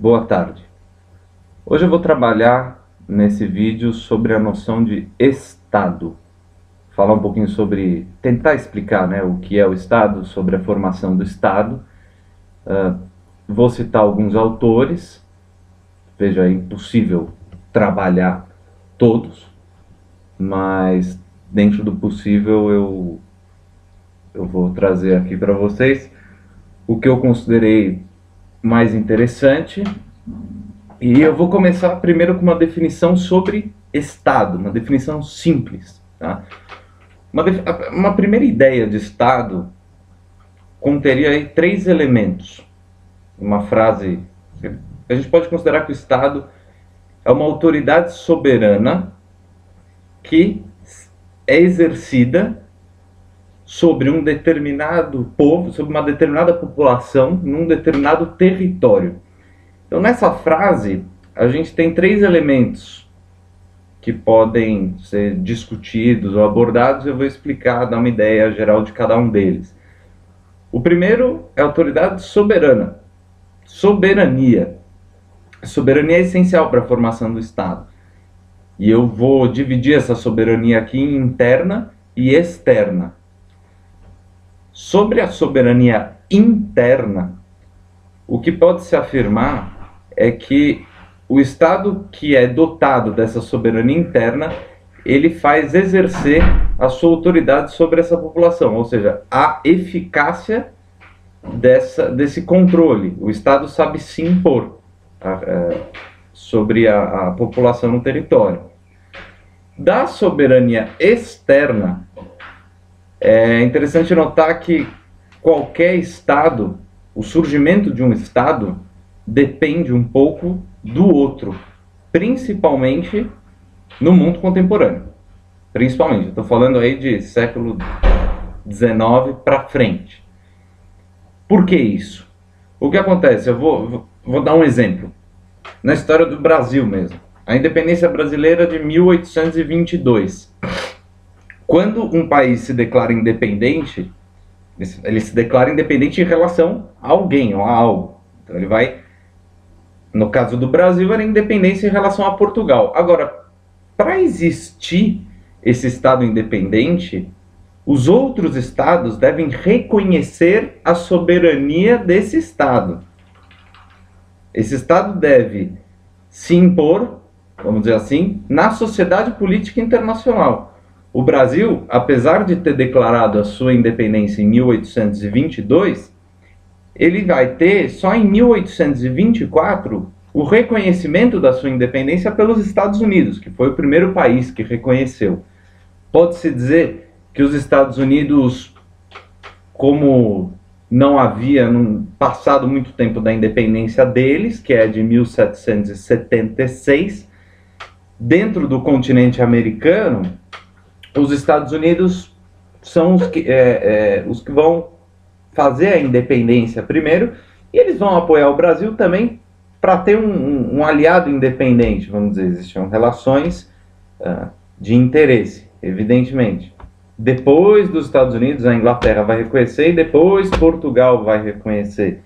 Boa tarde. Hoje eu vou trabalhar nesse vídeo sobre a noção de Estado. Falar um pouquinho sobre, tentar explicar, né, o que é o Estado, sobre a formação do Estado. Vou citar alguns autores. Veja, é impossível trabalhar todos, mas dentro do possível eu vou trazer aqui para vocês o que eu considerei mais interessante. E eu vou começar primeiro com uma definição sobre Estado, uma definição simples. Tá? Uma primeira ideia de Estado conteria aí três elementos. Uma frase, a gente pode considerar que o Estado é uma autoridade soberana que é exercida sobre um determinado povo, sobre uma determinada população, num determinado território. Então, nessa frase, a gente tem três elementos que podem ser discutidos ou abordados. Eu vou explicar, dar uma ideia geral de cada um deles. O primeiro é a autoridade soberana. Soberania. Soberania é essencial para a formação do Estado. E eu vou dividir essa soberania aqui em interna e externa. Sobre a soberania interna, o que pode se afirmar é que o Estado que é dotado dessa soberania interna, ele faz exercer a sua autoridade sobre essa população, ou seja, a eficácia desse controle. O Estado sabe se impor sobre a população no território. Da soberania externa, é interessante notar que qualquer Estado, o surgimento de um Estado, depende um pouco do outro, principalmente no mundo contemporâneo. Principalmente, estou falando aí de século XIX para frente. Por que isso? O que acontece? Eu vou dar um exemplo. Na história do Brasil mesmo. A independência brasileira de 1822. Quando um país se declara independente, ele se declara independente em relação a alguém ou a algo. Então ele vai, no caso do Brasil, era independência em relação a Portugal. Agora, para existir esse Estado independente, os outros estados devem reconhecer a soberania desse Estado. Esse Estado deve se impor, vamos dizer assim, na sociedade política internacional. O Brasil, apesar de ter declarado a sua independência em 1822, ele vai ter só em 1824 o reconhecimento da sua independência pelos Estados Unidos, que foi o primeiro país que reconheceu. Pode-se dizer que os Estados Unidos, como não havia passado muito tempo da independência deles, que é de 1776, dentro do continente americano, os Estados Unidos são os que vão fazer a independência primeiro, e eles vão apoiar o Brasil também para ter um aliado independente, vamos dizer. Existiam relações de interesse, evidentemente. Depois dos Estados Unidos, a Inglaterra vai reconhecer, e depois Portugal vai reconhecer.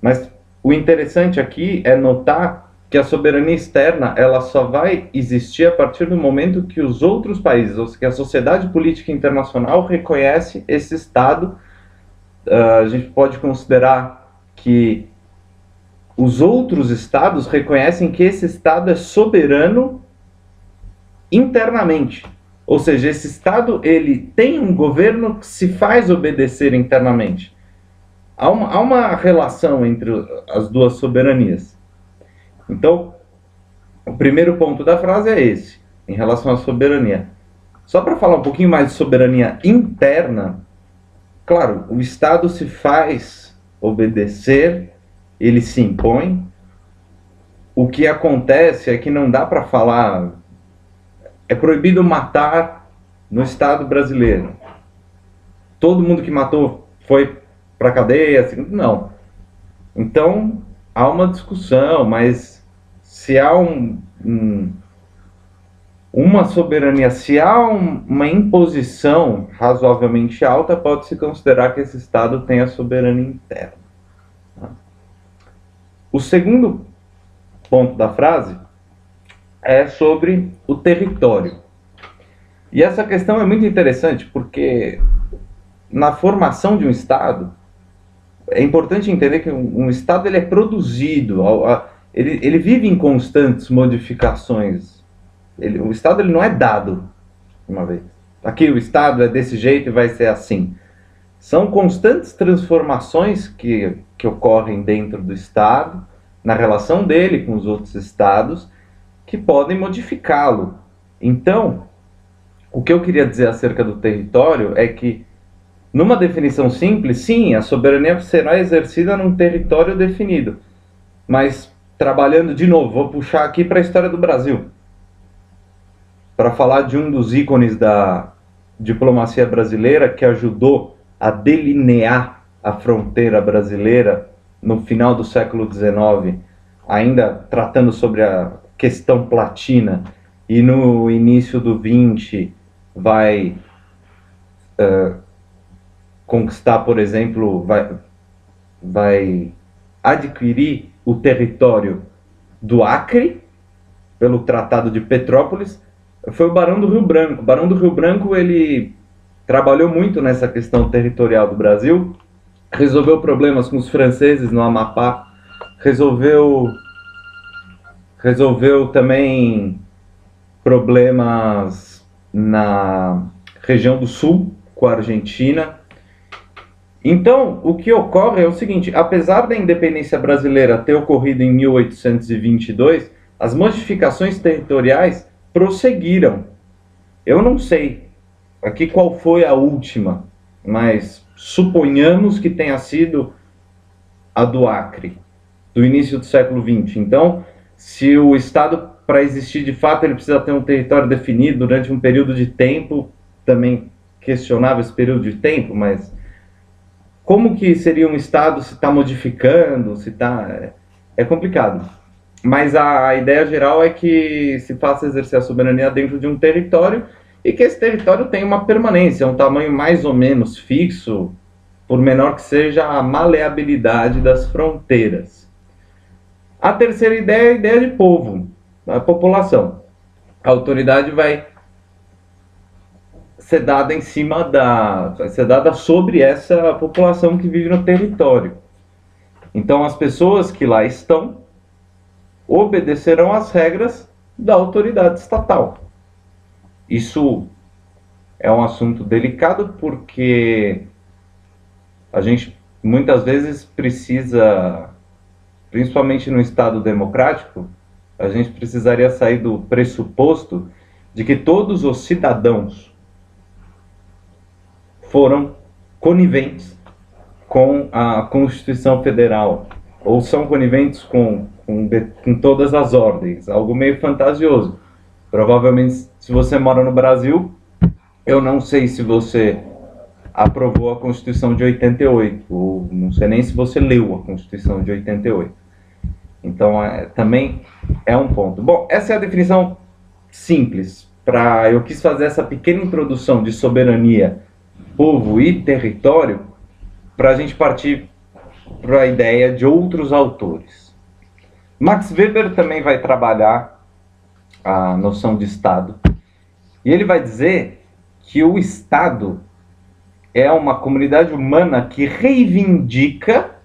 Mas o interessante aqui é notar que a soberania externa ela só vai existir a partir do momento que os outros países, ou seja, que a sociedade política internacional reconhece esse Estado. A gente pode considerar que os outros estados reconhecem que esse Estado é soberano internamente. Ou seja, esse Estado ele tem um governo que se faz obedecer internamente. Há uma relação entre as duas soberanias. Então, o primeiro ponto da frase é esse, em relação à soberania. Só para falar um pouquinho mais de soberania interna, claro, o Estado se faz obedecer, ele se impõe. O que acontece é que não dá para falar, é proibido matar no Estado brasileiro. Todo mundo que matou foi para a cadeia, assim, não. Então, há uma discussão, mas se há uma soberania, se há uma imposição razoavelmente alta, pode-se considerar que esse Estado tem a soberania interna. O segundo ponto da frase é sobre o território. E essa questão é muito interessante porque na formação de um Estado é importante entender que um Estado ele é produzido, ele vive em constantes modificações. O Estado ele não é dado uma vez. Aqui o Estado é desse jeito e vai ser assim. São constantes transformações que ocorrem dentro do Estado, na relação dele com os outros Estados, que podem modificá-lo. Então, o que eu queria dizer acerca do território é que, numa definição simples, sim, a soberania será exercida num território definido. Mas, trabalhando de novo, vou puxar aqui para a história do Brasil, para falar de um dos ícones da diplomacia brasileira que ajudou a delinear a fronteira brasileira no final do século XIX, ainda tratando sobre a questão platina, e no início do XX vai conquistar, por exemplo, vai adquirir o território do Acre pelo Tratado de Petrópolis, foi o Barão do Rio Branco. O Barão do Rio Branco ele trabalhou muito nessa questão territorial do Brasil, resolveu problemas com os franceses no Amapá, resolveu também problemas na região do Sul, com a Argentina. Então, o que ocorre é o seguinte: apesar da independência brasileira ter ocorrido em 1822, as modificações territoriais prosseguiram. Eu não sei aqui qual foi a última, mas suponhamos que tenha sido a do Acre, do início do século XX. Então, se o Estado, para existir de fato, ele precisa ter um território definido durante um período de tempo, também questionava esse período de tempo, mas como que seria um Estado se está modificando, se está... É complicado. Mas a ideia geral é que se faça exercer a soberania dentro de um território e que esse território tenha uma permanência, um tamanho mais ou menos fixo, por menor que seja a maleabilidade das fronteiras. A terceira ideia é a ideia de povo, a população. A autoridade vai ser dada vai ser dada sobre essa população que vive no território. Então as pessoas que lá estão obedecerão às regras da autoridade estatal. Isso é um assunto delicado porque a gente muitas vezes precisa, principalmente no Estado democrático, a gente precisaria sair do pressuposto de que todos os cidadãos foram coniventes com a Constituição Federal, ou são coniventes com todas as ordens, algo meio fantasioso. Provavelmente, se você mora no Brasil, eu não sei se você aprovou a Constituição de 88, ou não sei nem se você leu a Constituição de 88. Então, também é um ponto. Bom, essa é a definição simples. Eu quis fazer essa pequena introdução de soberania, povo e território, para a gente partir para a ideia de outros autores. Max Weber também vai trabalhar a noção de Estado, e ele vai dizer que o Estado é uma comunidade humana que reivindica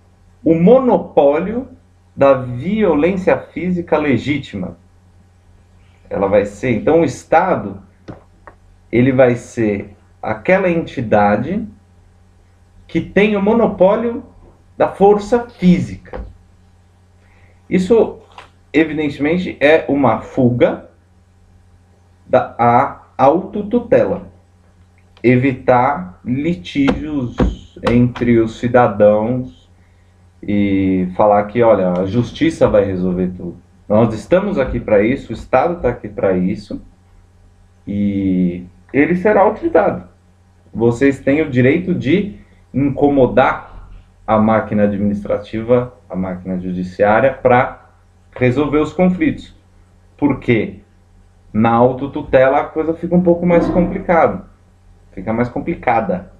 o monopólio da violência física legítima. Ela vai ser, então o Estado, ele vai ser aquela entidade que tem o monopólio da força física. Isso, evidentemente, é uma fuga à autotutela. Evitar litígios entre os cidadãos e falar que, olha, a justiça vai resolver tudo. Nós estamos aqui para isso, o Estado está aqui para isso, e ele será utilizado. Vocês têm o direito de incomodar a máquina administrativa, a máquina judiciária, para resolver os conflitos. Porque na autotutela a coisa fica um pouco mais complicada. Fica mais complicada.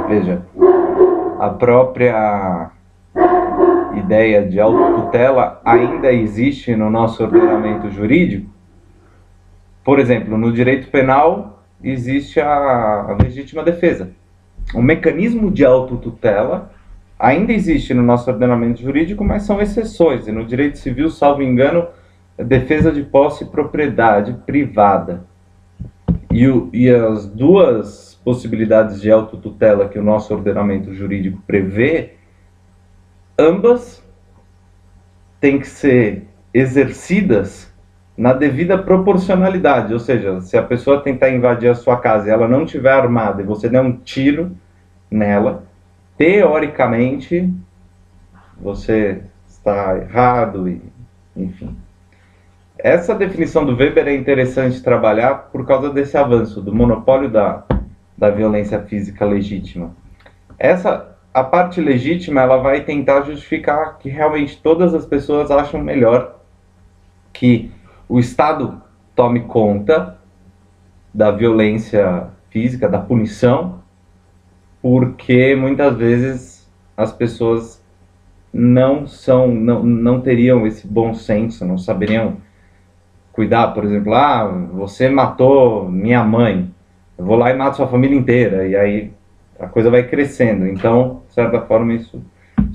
Veja, a própria ideia de autotutela ainda existe no nosso ordenamento jurídico. Por exemplo, no direito penal existe a legítima defesa. O mecanismo de autotutela ainda existe no nosso ordenamento jurídico, mas são exceções. E no direito civil, salvo engano, defesa de posse e propriedade privada. E as duas possibilidades de autotutela que o nosso ordenamento jurídico prevê, ambas têm que ser exercidas na devida proporcionalidade. Ou seja, se a pessoa tentar invadir a sua casa e ela não estiver armada e você der um tiro nela, teoricamente você está errado, e enfim. Essa definição do Weber é interessante trabalhar por causa desse avanço do monopólio da violência física legítima. A parte legítima, ela vai tentar justificar que realmente todas as pessoas acham melhor que o Estado tome conta da violência física, da punição, porque muitas vezes as pessoas não teriam esse bom senso, não saberiam cuidar. Por exemplo, você matou minha mãe, eu vou lá e mato sua família inteira, e aí a coisa vai crescendo. Então, de certa forma, isso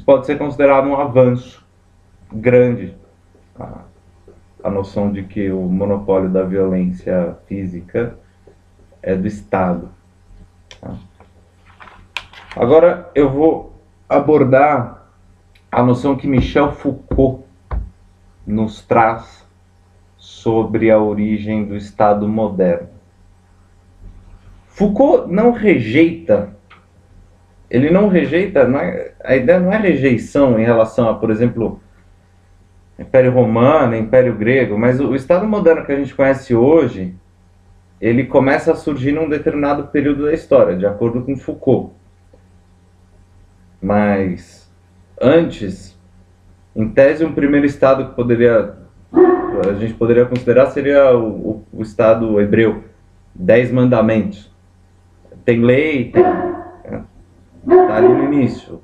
pode ser considerado um avanço grande, a noção de que o monopólio da violência física é do Estado. Agora eu vou abordar a noção que Michel Foucault nos traz sobre a origem do Estado moderno. Foucault não rejeita, a ideia não é rejeição em relação a, por exemplo, Império Romano, Império Grego, mas o Estado moderno que a gente conhece hoje, ele começa a surgir num determinado período da história, de acordo com Foucault. Mas antes, em tese, um primeiro Estado que a gente poderia considerar seria o Estado hebreu, 10 mandamentos. Tem lei, tá ali no início.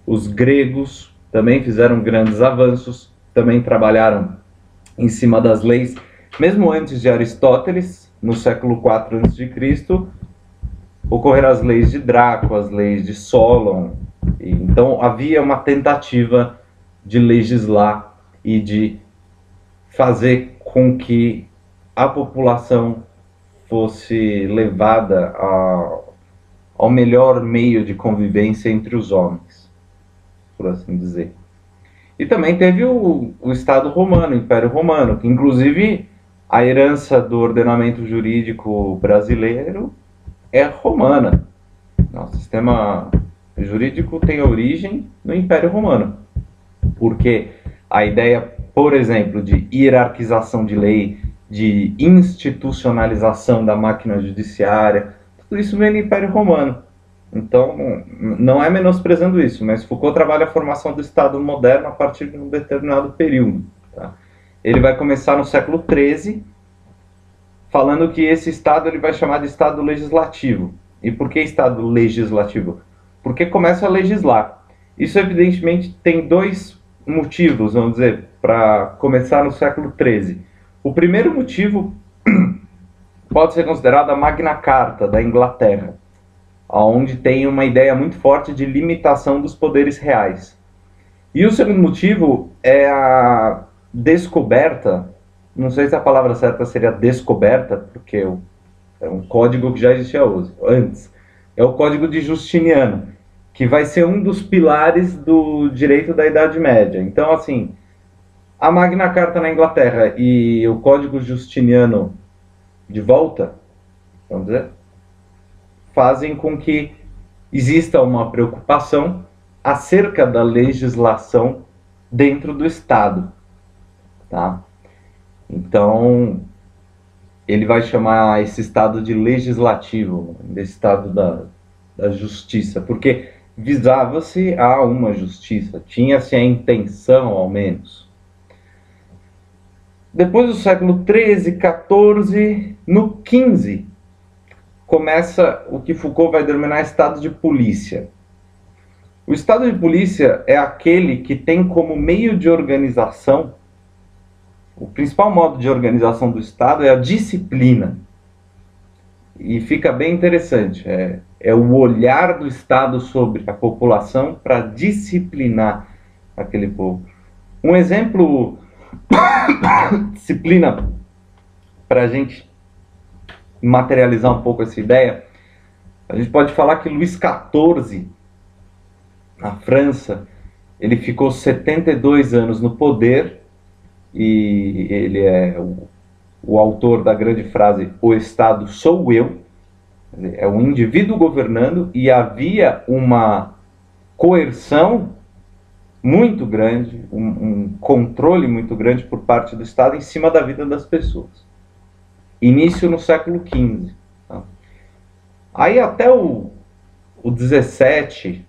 Os gregos também fizeram grandes avanços, também trabalharam em cima das leis, mesmo antes de Aristóteles, no século IV a.C., ocorreram as leis de Draco, as leis de Solon. Então havia uma tentativa de legislar e de fazer com que a população fosse levada ao melhor meio de convivência entre os homens, por assim dizer. E também teve o Estado romano, o Império Romano, que inclusive a herança do ordenamento jurídico brasileiro é romana. O sistema jurídico tem origem no Império Romano, porque a ideia, por exemplo, de hierarquização de lei, de institucionalização da máquina judiciária, tudo isso vem do Império Romano. Então, não é menosprezando isso, mas Foucault trabalha a formação do Estado moderno a partir de um determinado período. Tá? Ele vai começar no século XIII, falando que esse Estado ele vai chamar de Estado legislativo. E por que Estado legislativo? Porque começa a legislar. Isso, evidentemente, tem dois motivos, vamos dizer, para começar no século XIII. O primeiro motivo pode ser considerado a Magna Carta da Inglaterra, onde tem uma ideia muito forte de limitação dos poderes reais. E o segundo motivo é a descoberta, não sei se a palavra certa seria descoberta, porque é um código que já existia antes, é o Código de Justiniano, que vai ser um dos pilares do direito da Idade Média. Então, assim, a Magna Carta na Inglaterra e o Código Justiniano de volta, vamos dizer, fazem com que exista uma preocupação acerca da legislação dentro do Estado. Tá? Então, ele vai chamar esse Estado de legislativo, desse Estado da justiça, porque visava-se a uma justiça, tinha-se a intenção, ao menos. Depois do século XIII, XIV, no XV, começa o que Foucault vai denominar estado de polícia. O estado de polícia é aquele que tem como meio de organização, o principal modo de organização do estado é a disciplina. E fica bem interessante, é o olhar do estado sobre a população para disciplinar aquele povo. Um exemplo, disciplina, para a gente materializar um pouco essa ideia, a gente pode falar que Luís XIV, na França, ele ficou 72 anos no poder, e ele é o autor da grande frase, o Estado sou eu, é um indivíduo governando, e havia uma coerção muito grande, um controle muito grande por parte do Estado em cima da vida das pessoas. Início no século XV. Tá? Aí até o 17,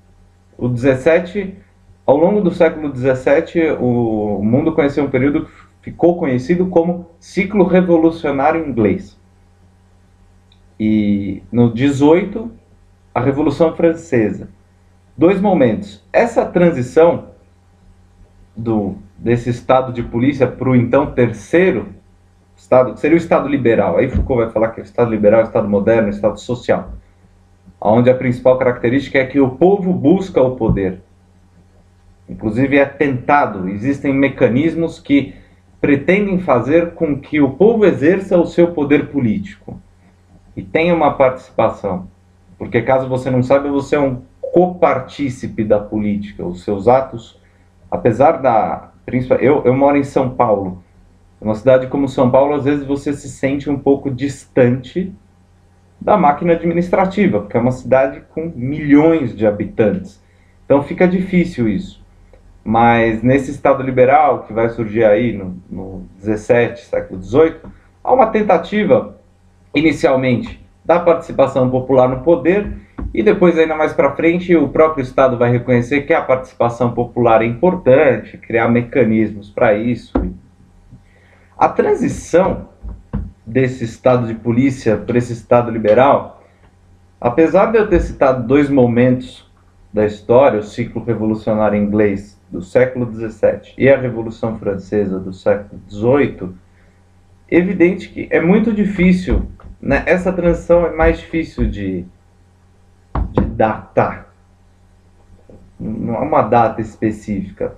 ao longo do século XVII, o mundo conheceu um período que ficou conhecido como ciclo revolucionário inglês. E no 18, a Revolução Francesa. Dois momentos. Essa transição desse estado de polícia para o então terceiro estado, que seria o estado liberal. Aí Foucault vai falar que é o estado liberal, o estado moderno, o estado social. Onde a principal característica é que o povo busca o poder. Inclusive é tentado, existem mecanismos que pretendem fazer com que o povo exerça o seu poder político e tenha uma participação, porque caso você não saiba, você é um copartícipe da política. Os seus atos, apesar da... Eu moro em São Paulo, uma cidade como São Paulo, às vezes você se sente um pouco distante da máquina administrativa, porque é uma cidade com milhões de habitantes, então fica difícil isso. Mas nesse estado liberal, que vai surgir aí no 17, século 18, há uma tentativa, inicialmente, da participação popular no poder, e depois, ainda mais para frente, o próprio Estado vai reconhecer que a participação popular é importante, criar mecanismos para isso. A transição desse estado de polícia para esse estado liberal, apesar de eu ter citado dois momentos da história, o ciclo revolucionário inglês do século XVII e a Revolução Francesa do século XVIII, é evidente que é muito difícil, né? Essa transição é mais difícil de datar. Não há uma data específica.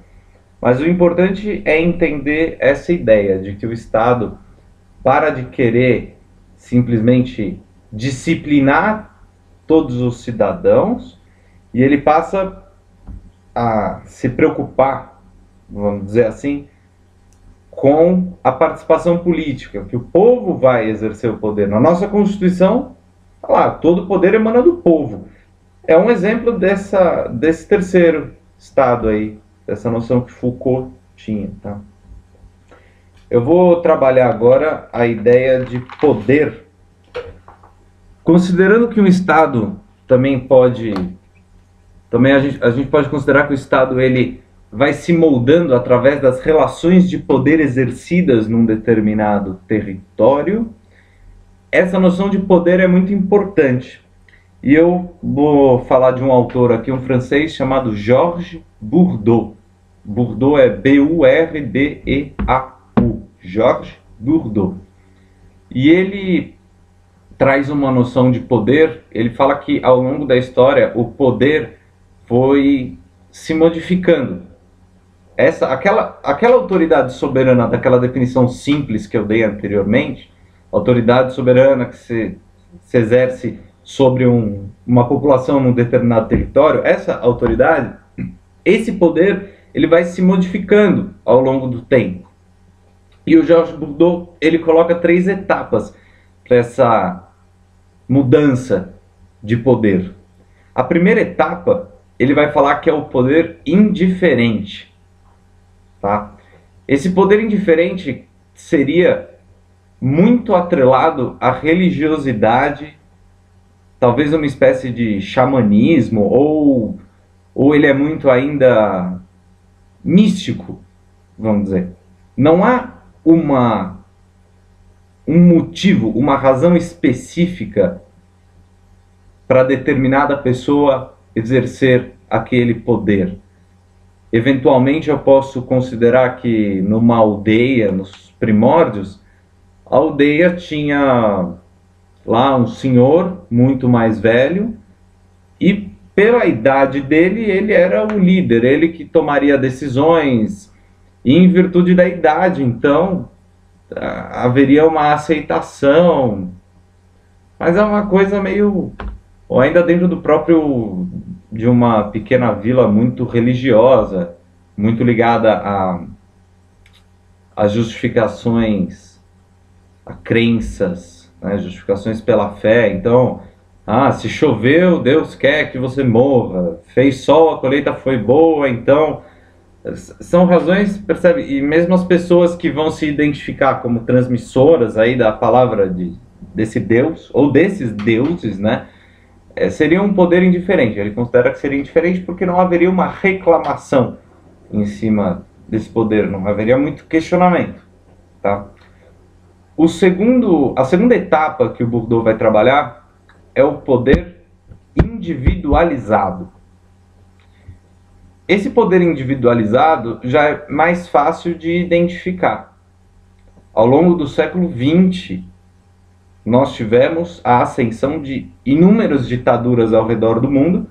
Mas o importante é entender essa ideia de que o Estado para de querer simplesmente disciplinar todos os cidadãos e ele passa a se preocupar, vamos dizer assim, com a participação política, que o povo vai exercer o poder. Na nossa Constituição, tá lá, todo o poder emana do povo. É um exemplo desse terceiro estado aí, dessa noção que Foucault tinha. Tá? Eu vou trabalhar agora a ideia de poder, considerando que um Estado também pode... Também a gente pode considerar que o Estado ele vai se moldando através das relações de poder exercidas num determinado território. Essa noção de poder é muito importante. E eu vou falar de um autor aqui, um francês chamado Georges Bourdeau. Bourdeau é B-U-R-D-E-A-U. Georges Bourdeau. E ele traz uma noção de poder. Ele fala que ao longo da história o poder foi se modificando. Aquela autoridade soberana daquela definição simples que eu dei anteriormente, autoridade soberana que se exerce sobre uma população num determinado território, essa autoridade, esse poder, ele vai se modificando ao longo do tempo. E o Georges Bourdeau, ele coloca 3 etapas para essa mudança de poder. A primeira etapa, ele vai falar que é o poder indiferente. Tá? Esse poder indiferente seria muito atrelado à religiosidade, talvez uma espécie de xamanismo, ou ele é muito ainda místico, vamos dizer. Não há um motivo, uma razão específica para determinada pessoa exercer aquele poder? Eventualmente eu posso considerar que numa aldeia, nos primórdios, a aldeia tinha lá um senhor muito mais velho e pela idade dele, ele era o líder, ele que tomaria decisões e em virtude da idade, então haveria uma aceitação, mas é uma coisa meio, ou ainda dentro do próprio, de uma pequena vila muito religiosa, muito ligada a justificações, a crenças, né? Justificações pela fé. Então, se choveu, Deus quer que você morra, fez sol, a colheita foi boa, então são razões, percebe? E mesmo as pessoas que vão se identificar como transmissoras aí da palavra desse Deus, ou desses deuses, né? Seria um poder indiferente. Ele considera que seria indiferente porque não haveria uma reclamação em cima desse poder, não haveria muito questionamento, tá? A segunda etapa que o Bourdieu vai trabalhar é o poder individualizado. Esse poder individualizado já é mais fácil de identificar. Ao longo do século XX, nós tivemos a ascensão de inúmeras ditaduras ao redor do mundo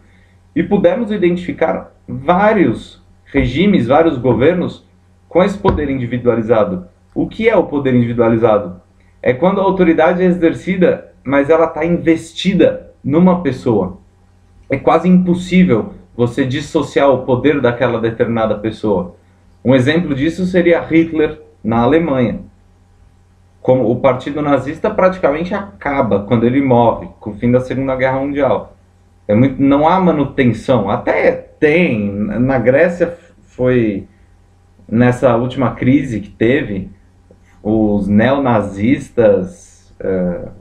e pudemos identificar vários regimes, vários governos com esse poder individualizado. O que é o poder individualizado? É quando a autoridade é exercida, mas ela está investida numa pessoa. É quase impossível você dissociar o poder daquela determinada pessoa. Um exemplo disso seria Hitler na Alemanha. Como o partido nazista praticamente acaba quando ele morre, com o fim da Segunda Guerra Mundial. Não há manutenção. Até tem. Na Grécia foi nessa última crise que teve, os neonazistas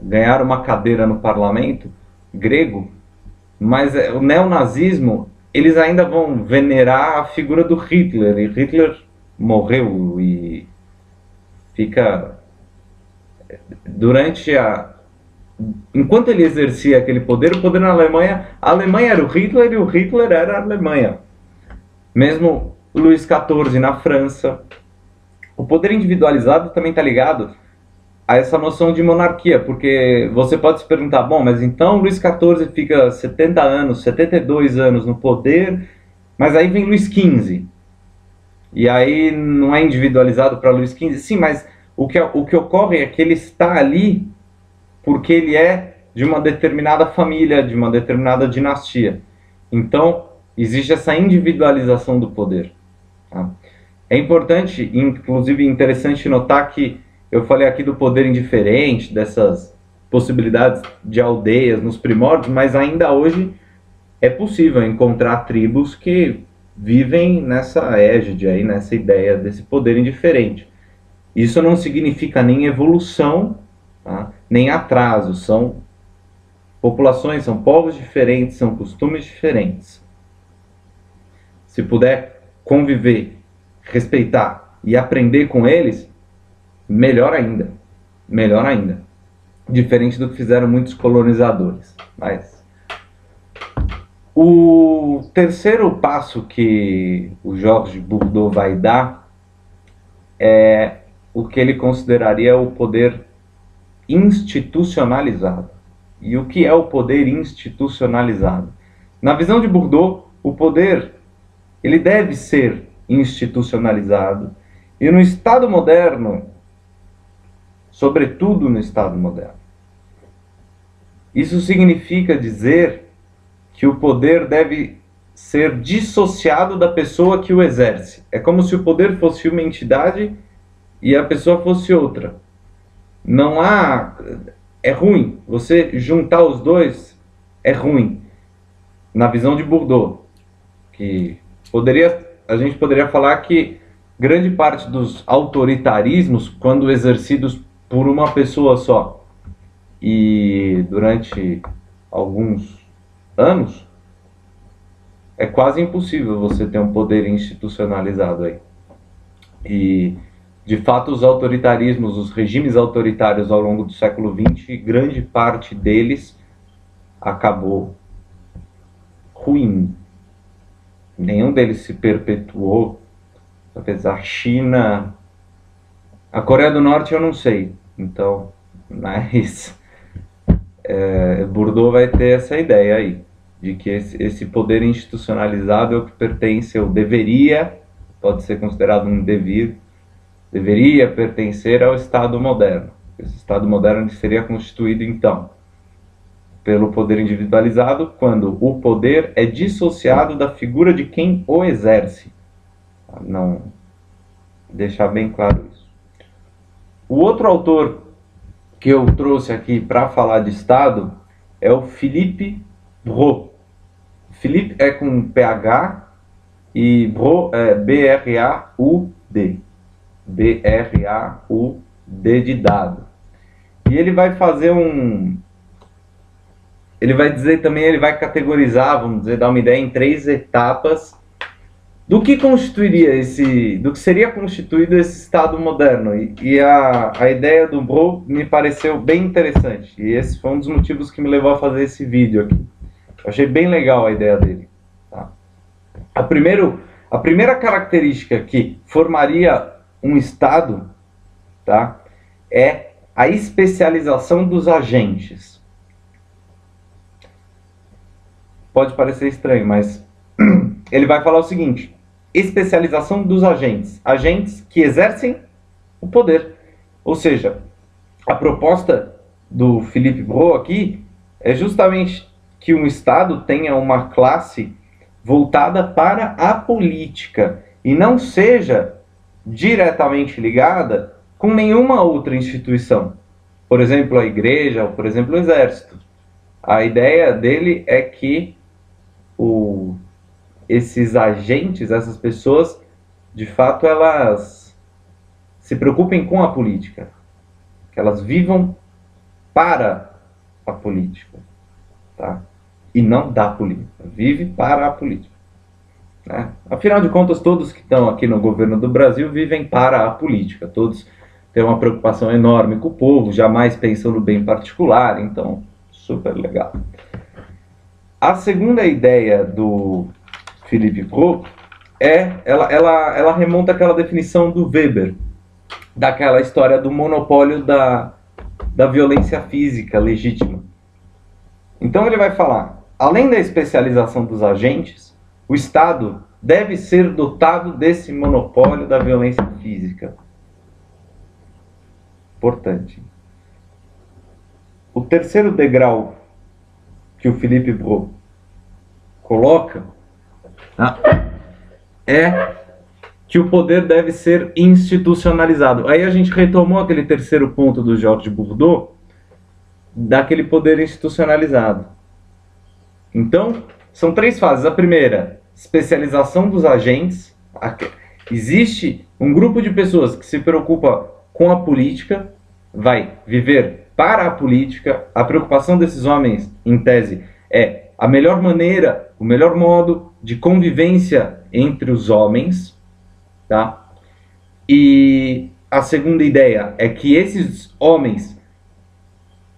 ganharam uma cadeira no parlamento grego, mas o neonazismo, eles ainda vão venerar a figura do Hitler, e Hitler morreu e fica... Enquanto ele exercia aquele poder, o poder na Alemanha, a Alemanha era o Hitler e o Hitler era a Alemanha. Mesmo Luís XIV na França. O poder individualizado também está ligado a essa noção de monarquia, porque você pode se perguntar, bom, mas então Luís XIV fica 70 anos, 72 anos no poder, mas aí vem Luís XV. E aí não é individualizado para Luís XV? Sim, mas o que ocorre é que ele está ali porque ele é de uma determinada família, de uma determinada dinastia. Então, existe essa individualização do poder. Tá? É importante, inclusive interessante notar que eu falei aqui do poder indiferente, dessas possibilidades de aldeias nos primórdios, mas ainda hoje é possível encontrar tribos que vivem nessa égide aí, nessa ideia desse poder indiferente. Isso não significa nem evolução, tá? Nem atraso, são populações, são povos diferentes, são costumes diferentes. Se puder conviver, respeitar e aprender com eles, melhor ainda, melhor ainda. Diferente do que fizeram muitos colonizadores. Mas o terceiro passo que o Georges Bourdieu vai dar é o que ele consideraria o poder institucionalizado. E o que é o poder institucionalizado? Na visão de Bourdieu, o poder ele deve ser institucionalizado. E no Estado moderno, sobretudo no Estado moderno, isso significa dizer que o poder deve ser dissociado da pessoa que o exerce. É como se o poder fosse uma entidade e a pessoa fosse outra. Não há... É ruim. Você juntar os dois é ruim. Na visão de Bourdieu. Que a gente poderia falar que grande parte dos autoritarismos, quando exercidos por uma pessoa só, e durante alguns anos, é quase impossível você ter um poder institucionalizado aí. E, de fato, os autoritarismos, os regimes autoritários ao longo do século XX, grande parte deles acabou ruim. nenhum deles se perpetuou. Talvez a China, a Coreia do Norte eu não sei, então, mas Bourdieu vai ter essa ideia aí, de que esse poder institucionalizado é o que pertence, ou deveria, pode ser considerado um devir, deveria pertencer ao Estado moderno. Esse Estado moderno seria constituído, então, pelo poder individualizado, quando o poder é dissociado da figura de quem o exerce. Não deixar bem claro isso. O outro autor que eu trouxe aqui para falar de Estado é o Philippe Braud. Philippe é com PH e Braud é B-R-A-U-D. B-R-A-U-D de dado. E ele vai fazer ele vai dizer também, ele vai categorizar, vamos dizer, dar uma ideia em 3 etapas do que constituiria do que seria constituído esse Estado moderno. E a ideia do Braud me pareceu bem interessante. E esse foi um dos motivos que me levou a fazer esse vídeo aqui. Eu achei bem legal a ideia dele. Tá? A primeira característica que formaria um Estado, tá, é a especialização dos agentes. Pode parecer estranho, mas ele vai falar o seguinte: especialização dos agentes. Agentes que exercem o poder. Ou seja, a proposta do Philippe Braud aqui é justamente que um Estado tenha uma classe voltada para a política e não seja diretamente ligada com nenhuma outra instituição. Por exemplo, a igreja, ou por exemplo, o exército. A ideia dele é que esses agentes, essas pessoas, de fato, elas se preocupem com a política. Que elas vivam para a política. Tá? E não da política. Vive para a política. Né? Afinal de contas, todos que estão aqui no governo do Brasil vivem para a política. Todos têm uma preocupação enorme com o povo, jamais pensam no bem particular. Então, super legal. A segunda ideia do Philippe Braud ela remonta àquela definição do Weber, daquela história do monopólio da violência física legítima. Então ele vai falar, além da especialização dos agentes, o Estado deve ser dotado desse monopólio da violência física. Importante. O terceiro degrau que o Philippe Braud coloca é que o poder deve ser institucionalizado. Aí a gente retomou aquele terceiro ponto do Georges Bourdieu, daquele poder institucionalizado. Então, são 3 fases. A primeira, especialização dos agentes. Existe um grupo de pessoas que se preocupa com a política, vai viver para a política. A preocupação desses homens, em tese, é a melhor maneira, o melhor modo de convivência entre os homens, tá? E a segunda ideia é que esses homens,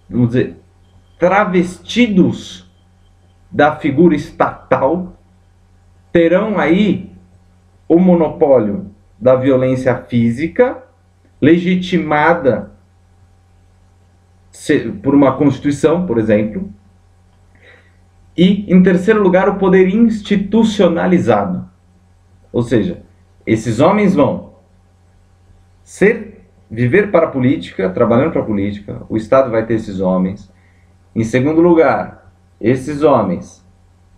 vamos dizer, travestidos da figura estatal, terão aí o monopólio da violência física, legitimada por uma Constituição, por exemplo. E, em terceiro lugar, o poder institucionalizado. Ou seja, esses homens vão viver para a política, trabalhando para a política, o Estado vai ter esses homens. Em segundo lugar, esses homens,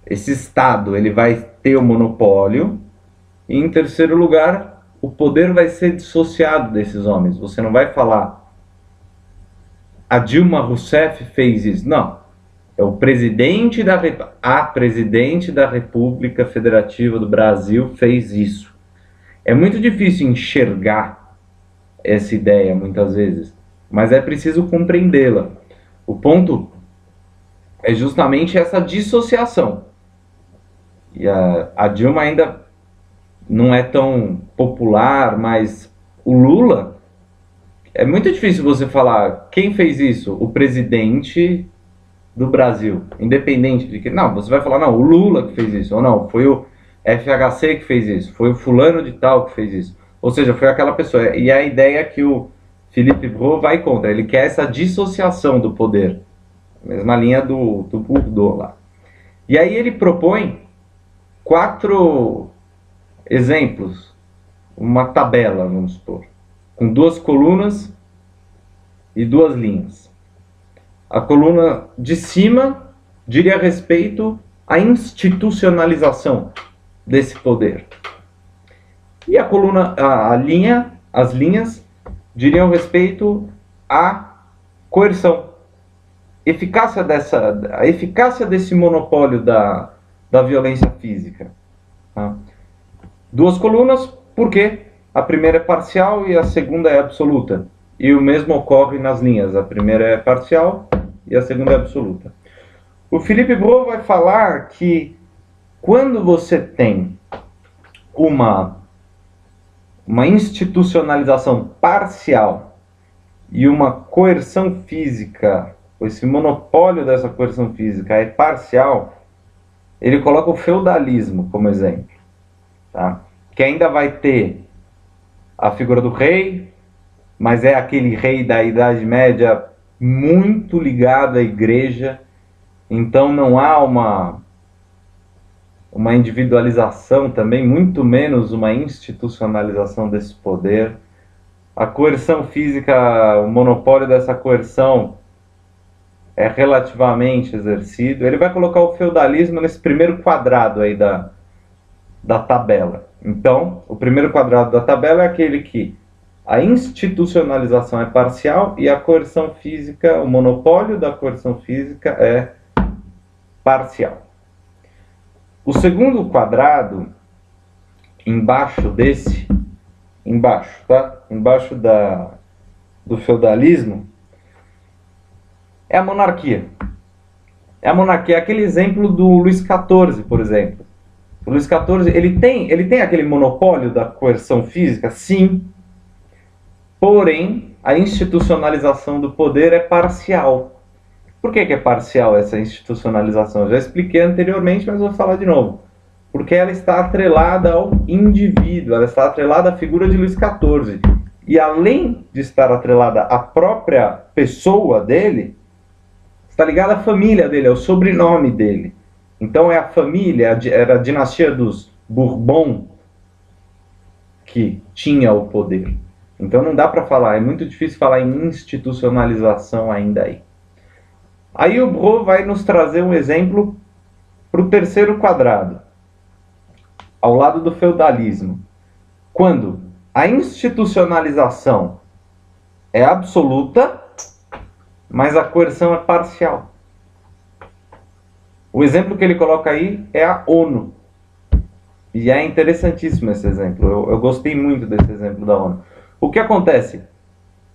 esse Estado, ele vai ter o monopólio. E, em terceiro lugar, o poder vai ser dissociado desses homens. Você não vai falar, a Dilma Rousseff fez isso. Não. É o presidente a presidente da República Federativa do Brasil fez isso. É muito difícil enxergar essa ideia, muitas vezes, mas é preciso compreendê-la. O ponto é justamente essa dissociação. E a Dilma ainda não é tão popular, mas o Lula, é muito difícil você falar quem fez isso, o presidente do Brasil, independente de que... Não, você vai falar, não, o Lula que fez isso, ou não, foi FHC que fez isso, foi o fulano de tal que fez isso. Ou seja, foi aquela pessoa. E a ideia que o Philippe Brault vai contra, ele quer essa dissociação do poder. Mesma linha do Bourdieu lá. E aí ele propõe 4 exemplos, uma tabela, vamos supor, com 2 colunas e 2 linhas. A coluna de cima diria respeito à institucionalização desse poder. E a coluna, as linhas diriam respeito à coerção. A eficácia desse monopólio da violência física. Tá? 2 colunas, por quê? A primeira é parcial e a segunda é absoluta. E o mesmo ocorre nas linhas. A primeira é parcial e a segunda é absoluta. O Philippe Brault vai falar que quando você tem uma institucionalização parcial e uma coerção física, esse monopólio dessa coerção física é parcial, ele coloca o feudalismo como exemplo, tá? Que ainda vai ter a figura do rei, mas é aquele rei da Idade Média muito ligado à igreja, então não há uma individualização também, muito menos uma institucionalização desse poder. A coerção física, o monopólio dessa coerção é relativamente exercido. Ele vai colocar o feudalismo nesse primeiro quadrado aí da tabela. Então, o primeiro quadrado da tabela é aquele que a institucionalização é parcial e a coerção física, o monopólio da coerção física é parcial. O segundo quadrado, embaixo desse, tá? Embaixo do feudalismo, é a monarquia. É a monarquia, é aquele exemplo do Luís XIV, por exemplo. O Luís XIV, ele tem aquele monopólio da coerção física? Sim. Porém, a institucionalização do poder é parcial. Por que é parcial essa institucionalização? Eu já expliquei anteriormente, mas vou falar de novo. Porque ela está atrelada ao indivíduo, ela está atrelada à figura de Luís XIV. E além de estar atrelada à própria pessoa dele, está ligada à família dele, ao sobrenome dele. Então é a família, era a dinastia dos Bourbon que tinha o poder. Então não dá para falar, é muito difícil falar em institucionalização ainda aí. Aí o Brault vai nos trazer um exemplo para o terceiro quadrado, ao lado do feudalismo. Quando a institucionalização é absoluta, mas a coerção é parcial. O exemplo que ele coloca aí é a ONU. E é interessantíssimo esse exemplo. Eu gostei muito desse exemplo da ONU. O que acontece?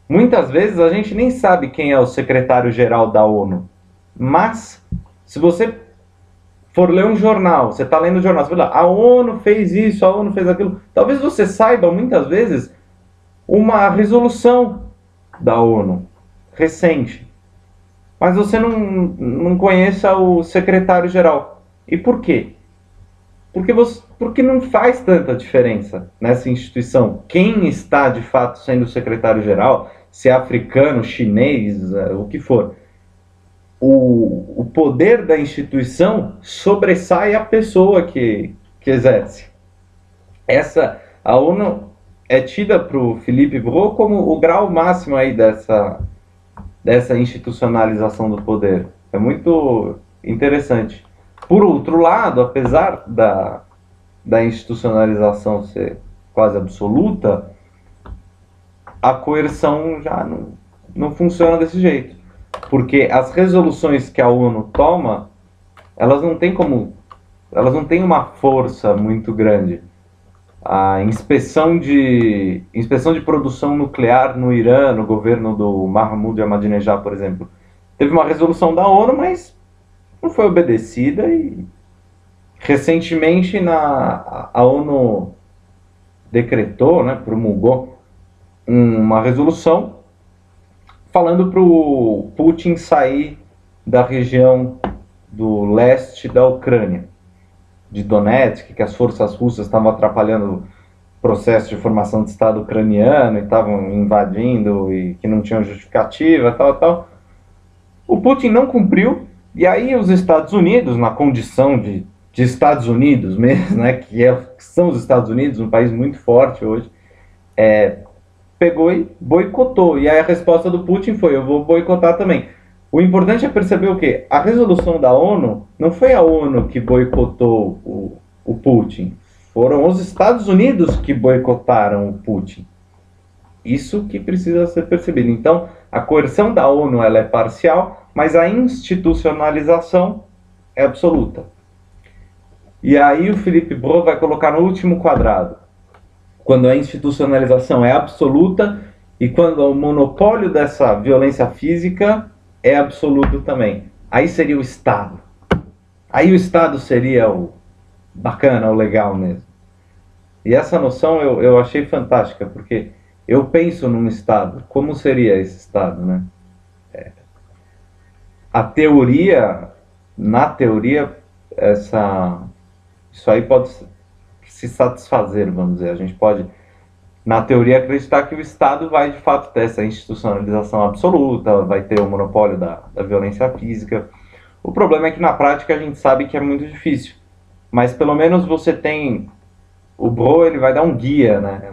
Muitas vezes a gente nem sabe quem é o secretário-geral da ONU. Mas, se você for ler um jornal, você está lendo o jornal, você vai lá, a ONU fez isso, a ONU fez aquilo. Talvez você saiba, muitas vezes, uma resolução da ONU recente. Mas você não conheça o secretário-geral. E por quê? Porque não faz tanta diferença nessa instituição. Quem está, de fato, sendo o secretário-geral, se é africano, chinês, o que for. O poder da instituição sobressai a pessoa que exerce. A ONU é tida para o Philippe Brault como o grau máximo aí dessa institucionalização do poder. É muito interessante. Por outro lado, apesar da institucionalização ser quase absoluta, a coerção já não funciona desse jeito. Porque as resoluções que a ONU toma, elas não têm uma força muito grande. A inspeção de produção nuclear no Irã, no governo do Mahmoud Ahmadinejad, por exemplo, teve uma resolução da ONU, mas não foi obedecida e recentemente a ONU decretou, promulgou uma resolução falando para o Putin sair da região do leste da Ucrânia. de Donetsk, que as forças russas estavam atrapalhando o processo de formação de Estado ucraniano e estavam invadindo e que não tinham justificativa, tal, tal. O Putin não cumpriu, e aí os Estados Unidos, na condição de Estados Unidos mesmo, né, que são os Estados Unidos, um país muito forte hoje, pegou e boicotou. E aí a resposta do Putin foi: eu vou boicotar também. O importante é perceber o quê? A resolução da ONU, não foi a ONU que boicotou o Putin, foram os Estados Unidos que boicotaram o Putin. Isso que precisa ser percebido. Então, a coerção da ONU ela é parcial, mas a institucionalização é absoluta. E aí o Felipe Bro vai colocar no último quadrado, quando a institucionalização é absoluta e quando o monopólio dessa violência física é absoluto também. Aí seria o Estado. Aí o Estado seria o bacana, o legal mesmo. E essa noção eu achei fantástica, porque eu penso num Estado. Como seria esse Estado, né? A teoria, na teoria, isso aí pode se satisfazer, vamos dizer. A gente pode, na teoria, acreditar que o Estado vai, de fato, ter essa institucionalização absoluta, vai ter o monopólio da violência física. O problema é que, na prática, a gente sabe que é muito difícil. Mas, pelo menos, você tem... O Bro, ele vai dar um guia, né?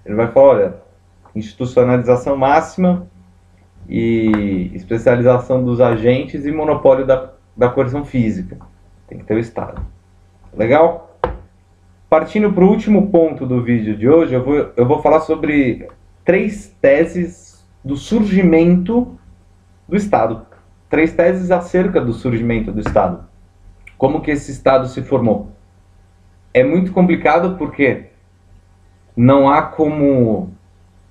Ele vai falar, olha, institucionalização máxima e especialização dos agentes e monopólio da coerção física. Tem que ter o Estado. Legal? Partindo para o último ponto do vídeo de hoje, eu vou falar sobre 3 teses do surgimento do Estado. 3 teses acerca do surgimento do Estado. Como que esse Estado se formou? É muito complicado porque não há como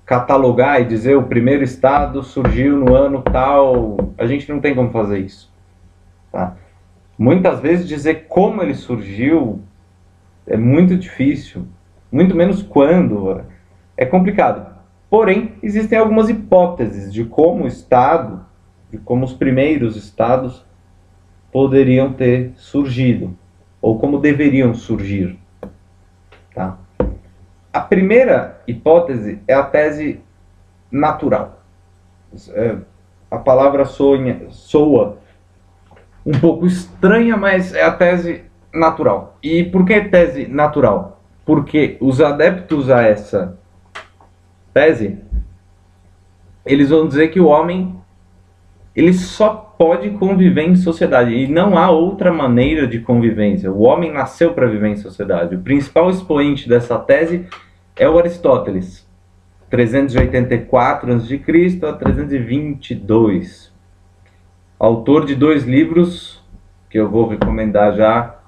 catalogar e dizer o primeiro Estado surgiu no ano tal. A gente não tem como fazer isso. Tá? Muitas vezes dizer como ele surgiu é muito difícil, muito menos quando. É complicado. Porém, existem algumas hipóteses de como o Estado, de como os primeiros Estados poderiam ter surgido, ou como deveriam surgir. Tá? A primeira hipótese é a tese natural. A palavra soa um pouco estranha, mas é a tese natural. E por que tese natural? Porque os adeptos a essa tese, eles vão dizer que o homem ele só pode conviver em sociedade e não há outra maneira de convivência. O homem nasceu para viver em sociedade. O principal expoente dessa tese é o Aristóteles, 384 a.C. a 322. Autor de 2 livros que eu vou recomendar já.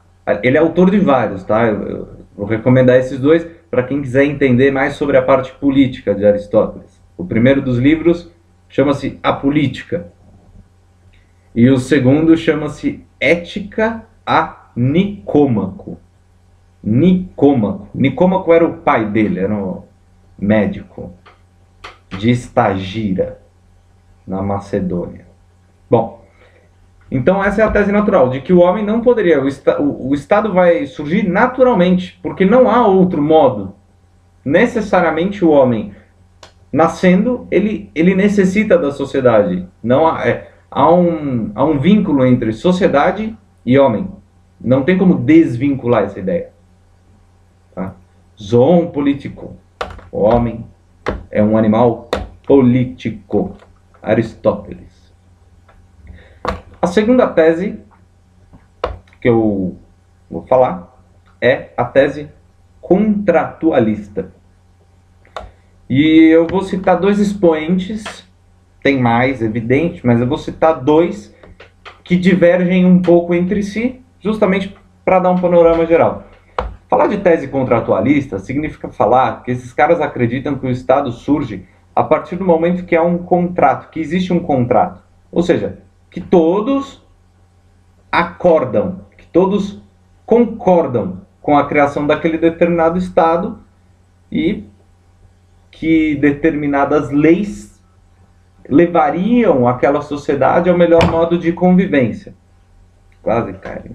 Ele é autor de vários, tá? Eu vou recomendar esses 2 para quem quiser entender mais sobre a parte política de Aristóteles. O primeiro dos livros chama-se A Política. E o segundo chama-se Ética a Nicômaco. Nicômaco era o pai dele, era um médico de Estagira, na Macedônia. Bom, então essa é a tese natural, de que o homem não poderia, o Estado vai surgir naturalmente, porque não há outro modo. Necessariamente o homem, nascendo, ele necessita da sociedade. Não há um vínculo entre sociedade e homem. Não tem como desvincular essa ideia. Tá? Zoon político. O homem é um animal político. Aristóteles. A segunda tese que eu vou falar é a tese contratualista. E eu vou citar 2 expoentes, tem mais, evidente, mas eu vou citar 2 que divergem um pouco entre si, justamente para dar um panorama geral. Falar de tese contratualista significa falar que esses caras acreditam que o Estado surge a partir do momento que há um contrato, que existe um contrato. Ou seja, que todos acordam, que todos concordam com a criação daquele determinado Estado e que determinadas leis levariam aquela sociedade ao melhor modo de convivência. Quase cai.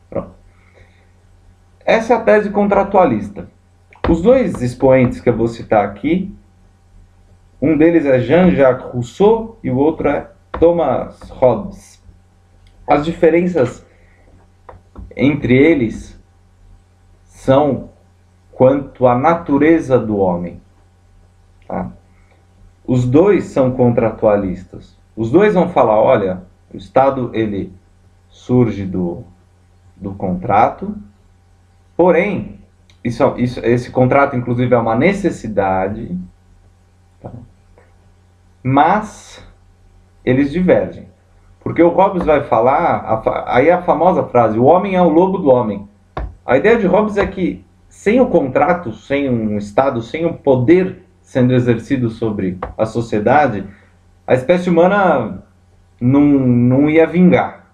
Pronto. Essa é a tese contratualista. Os dois expoentes que eu vou citar aqui, um deles é Jean-Jacques Rousseau e o outro é Thomas Hobbes. As diferenças entre eles são quanto à natureza do homem. Tá? Os dois são contratualistas. Os dois vão falar, olha, o Estado ele surge do contrato, porém, esse contrato inclusive é uma necessidade, tá? Mas eles divergem. Porque o Hobbes vai falar, aí a famosa frase, o homem é o lobo do homem. A ideia de Hobbes é que sem o contrato, sem um Estado, sem um poder sendo exercido sobre a sociedade, a espécie humana não ia vingar.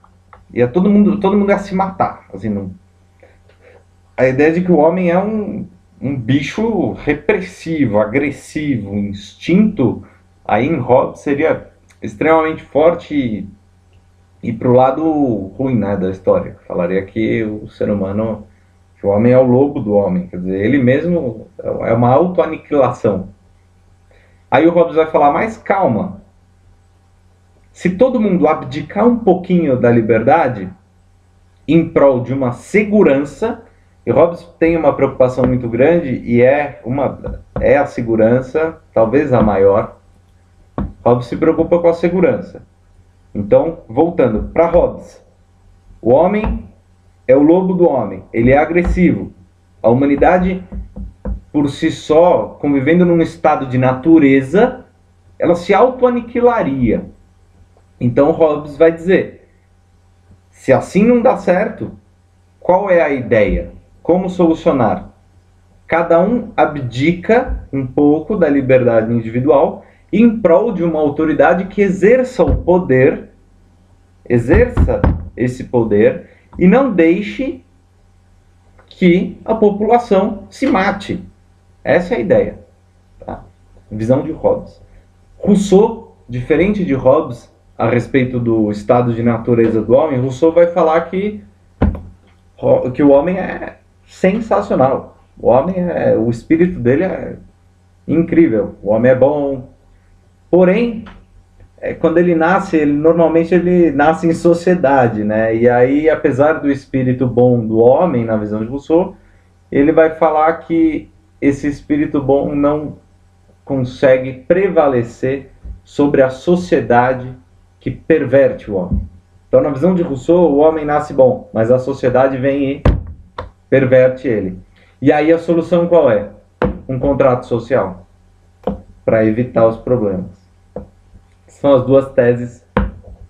Todo mundo ia se matar. Assim, não. A ideia de que o homem é um bicho repressivo, agressivo, instinto, aí em Hobbes seria extremamente forte e pro lado ruim, né, da história. Falaria que o ser humano, que o homem é o lobo do homem, quer dizer, ele mesmo é uma autoaniquilação. Aí o Hobbes vai falar, mais calma, se todo mundo abdicar um pouquinho da liberdade em prol de uma segurança, e Hobbes tem uma preocupação muito grande e é a segurança, talvez a maior. Hobbes se preocupa com a segurança. Então, voltando para Hobbes, o homem é o lobo do homem, ele é agressivo. A humanidade, por si só, convivendo num estado de natureza, ela se autoaniquilaria. Então Hobbes vai dizer, se assim não dá certo, qual é a ideia? Como solucionar? Cada um abdica um pouco da liberdade individual em prol de uma autoridade que exerça esse poder e não deixe que a população se mate. Essa é a ideia. Tá? Visão de Hobbes. Rousseau, diferente de Hobbes, a respeito do estado de natureza do homem, Rousseau vai falar que o homem é sensacional. O espírito dele é incrível. O homem é bom. Porém, quando ele nasce, normalmente ele nasce em sociedade, né? E aí, apesar do espírito bom do homem, na visão de Rousseau, ele vai falar que esse espírito bom não consegue prevalecer sobre a sociedade que perverte o homem. Então, na visão de Rousseau, o homem nasce bom, mas a sociedade vem e perverte ele. E aí a solução qual é? Um contrato social, para evitar os problemas. São as duas teses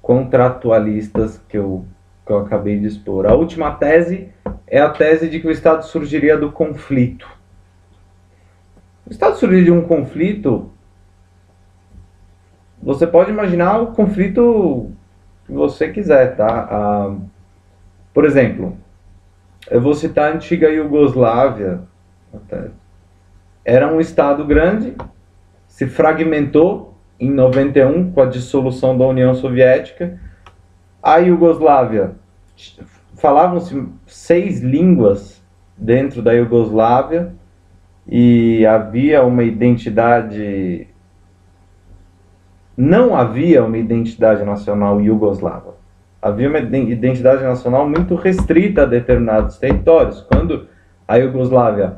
contratualistas que eu acabei de expor. A última tese é a tese de que o Estado surgiria do conflito. O Estado surgiria de um conflito, você pode imaginar o conflito que você quiser, tá? Por exemplo, eu vou citar a antiga Iugoslávia. Era um Estado grande, se fragmentou em 91 com a dissolução da União Soviética. A Iugoslávia, falavam-se 6 línguas dentro da Iugoslávia e havia uma identidade... Não havia uma identidade nacional iugoslava. Havia uma identidade nacional muito restrita a determinados territórios. Quando a Iugoslávia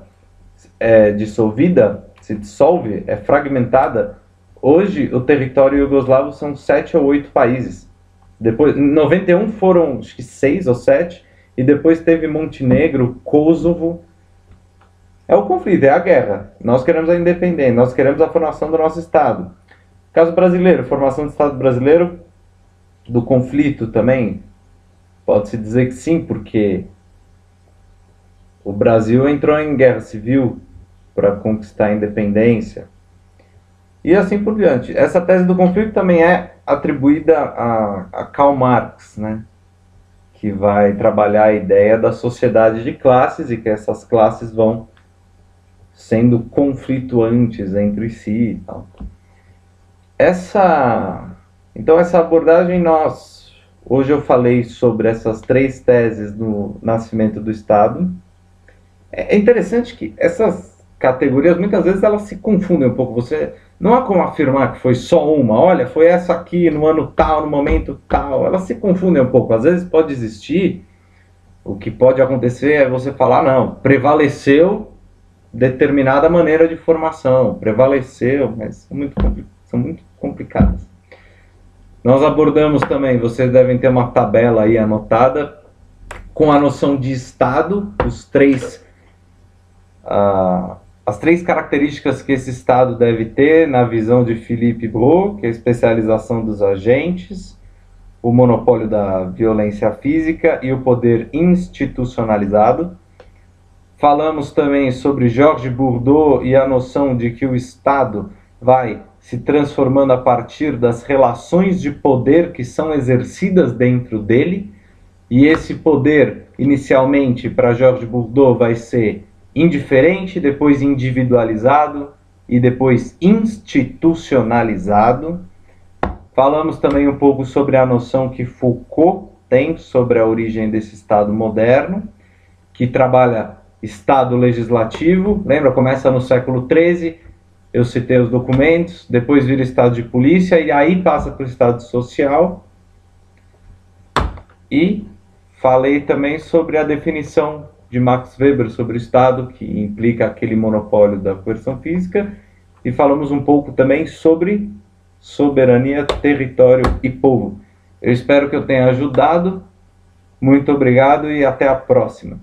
é dissolvida, se dissolve, é fragmentada, hoje o território iugoslavo são 7 ou 8 países. Depois, em 91 foram acho que 6 ou 7, e depois teve Montenegro, Kosovo. É o conflito, é a guerra. Nós queremos a independência, nós queremos a formação do nosso Estado. Caso brasileiro, formação do Estado brasileiro, do conflito também, pode-se dizer que sim, porque o Brasil entrou em guerra civil para conquistar a independência. E assim por diante. Essa tese do conflito também é atribuída a Karl Marx, né? Que vai trabalhar a ideia da sociedade de classes e que essas classes vão sendo conflituantes entre si e tal. Então essa abordagem hoje eu falei sobre essas 3 teses do nascimento do Estado. É interessante que essas categorias, muitas vezes, elas se confundem um pouco. Você não há como afirmar que foi só uma. Olha, foi essa aqui no ano tal, no momento tal. Elas se confundem um pouco. Às vezes pode existir, o que pode acontecer é você falar, não, prevaleceu determinada maneira de formação, prevaleceu, mas são muito complicadas. Nós abordamos também, vocês devem ter uma tabela aí anotada, com a noção de estado, as três características que esse estado deve ter na visão de Philippe Brault, que é a especialização dos agentes, o monopólio da violência física e o poder institucionalizado. Falamos também sobre Georges Bourdieu e a noção de que o Estado vai se transformando a partir das relações de poder que são exercidas dentro dele, e esse poder, inicialmente, para Georges Bourdieu, vai ser indiferente, depois individualizado e depois institucionalizado. Falamos também um pouco sobre a noção que Foucault tem sobre a origem desse Estado moderno, que trabalha Estado legislativo, lembra? Começa no século XIII, eu citei os documentos, depois vira Estado de polícia e aí passa para o Estado social. E falei também sobre a definição de Max Weber sobre o Estado, que implica aquele monopólio da coerção física, e falamos um pouco também sobre soberania, território e povo. Eu espero que eu tenha ajudado. Muito obrigado e até a próxima.